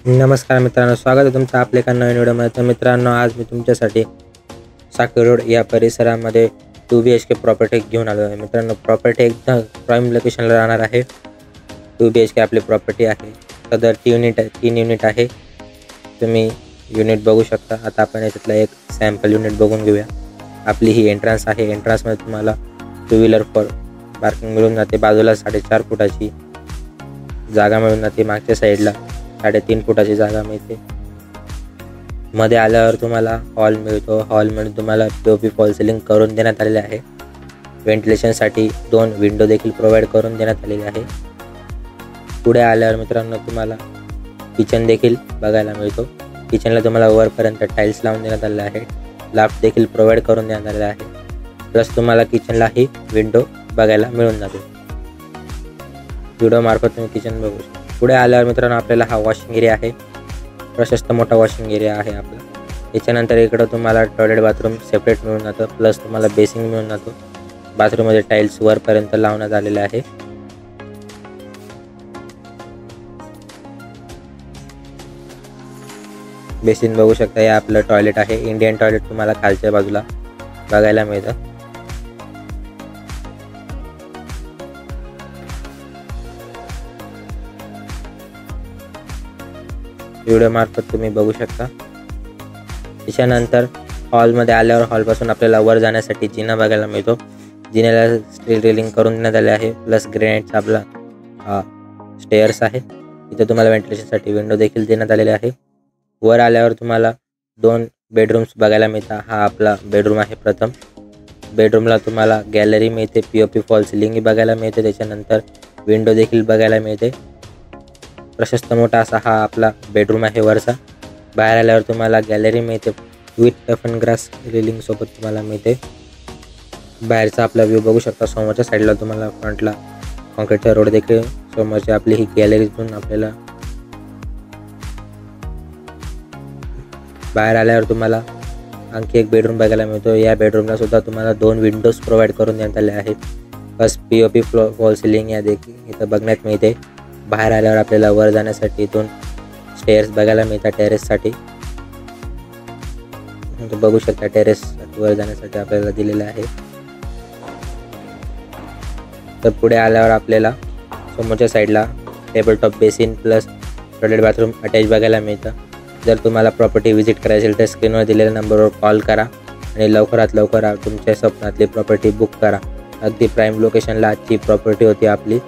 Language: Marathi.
नमस्कार मित्रांनो, स्वागत आहे तुमचं आपल्या एका नवीन व्हिडिओमध्ये। तर मित्रांनो, आज मी तुमच्यासाठी साखर रोड या परिसरामध्ये 2 BHK प्रॉपर्टी घेऊन आलो आहे। मित्रांनो, प्रॉपर्टी एकदम प्राईम लोकेशनला राहणार आहे। 2 BHK आपली प्रॉपर्टी आहे। सदर 3 युनिट आहे। तुम्ही युनिट बघू शकता। आता आपण याच्यातला एक सॅम्पल युनिट बघून घेऊया। आपली ही एंट्रन्स आहे। एंट्रन्समध्ये तुम्हाला 2 व्हीलर फॉर पार्किंग मिळून जाते। बाजूला 4.5 फुटाची जागा मिळून जाते। मागच्या साईडला 3.5 फुटाची जागा मिळते। मध्ये आल्यावर तुम्हाला हॉल मिळतो। हॉलमध्ये तुम्हाला POP फॉल सिलिंग करून देण्यात आलेले आहे। व्हेंटिलेशनसाठी 2 विंडो देखील प्रोव्हाइड करून देण्यात आलेले आहे। पुढे आल्यावर मित्रांनो, तुम्हाला किचन देखील बघायला मिळतो। किचनला तुम्हाला वरपर्यंत टाईल्स लावून देण्यात आलेले आहे। लाफ्ट देखील प्रोव्हाइड करून देण्यात आलेला आहे। प्लस तुम्हाला किचनलाही विंडो बघायला मिळून जाते। व्हिडिओ मार्फत तुम्ही किचन बघू शकता। पुढे आल्यावर मित्रांनो, आपल्याला हा वॉशिंग एरिया आहे। प्रशस्त मोठा वॉशिंग एरिया आहे आपला। याच्यानंतर इकडं तुम्हाला टॉयलेट बाथरूम सेपरेट मिळून जातं। प्लस तुम्हाला बेसिंग मिळून जातो। बाथरूममध्ये टाईल्स वरपर्यंत लावण्यात आलेले आहे। बेसिन बघू शकता, हे आपलं टॉयलेट आहे। इंडियन टॉयलेट तुम्हाला खालच्या बाजूला बघायला मिळतं। व्हिडिओ मार्फत तुम्ही बघू शकता। त्याच्यानंतर हॉलमध्ये आल्यावर हॉलपासून आपल्याला वर जाण्यासाठी जिना बघायला मिळतो। जिन्याला स्टील रेलिंग करून देण्यात आले आहे। प्लस ग्रेनाइटचा आपला स्टेअर्स आहे। इथे तुम्हाला व्हेंटिलेशनसाठी विंडो देखील देण्यात आलेले आहे। वर आल्यावर तुम्हाला 2 बेडरूम्स बघायला मिळतात। हा आपला बेडरूम आहे। प्रथम बेडरूमला तुम्हाला गॅलरी मिळते। POP फॉल सिलिंगही बघायला मिळते। त्याच्यानंतर विंडो देखील बघायला मिळते। प्रशस्त मोठा असा हा आपला बेडरूम आहे वरचा। बाहेर आल्यावर तुम्हाला गॅलरी मिळते विथ टफन ग्रास रेलिंग सोबत तुम्हाला मिळते। बाहेरचा आपला व्ह्यू बघू शकता। समोरच्या साईडला तुम्हाला फ्रंटला कॉन्क्रीटचा रोड देखील। समोरची आपली ही गॅलरीतून आपल्याला बाहेर आल्यावर तुम्हाला आणखी एक बेडरूम बघायला मिळतो। या बेडरूमला सुद्धा तुम्हाला 2 विंडोज प्रोव्हाइड करून देण्यात आले आहेत। प्लस POP फॉल सिलिंग या देखील इथं बघण्यात मिळते। बाहेर आल्यावर आपल्याला वर जाण्यासाठी 2 स्टेअर्स बघायला मिळतात टेरेससाठी। बघू शकता, टेरेस वर जाण्यासाठी आपल्याला दिलेलं आहे। तर पुढे आल्यावर आपल्याला समोरच्या साईडला table top basin plus toilet bathroom attach बघायला मिळतं। जर तुम्हाला प्रॉपर्टी व्हिजिट करायची असेल तर स्क्रीनवर दिलेल्या नंबरवर कॉल करा आणि लवकरात लवकर तुमच्या स्वप्नातली प्रॉपर्टी बुक करा। अगदी प्राईम लोकेशनला आजची प्रॉपर्टी होती आपली।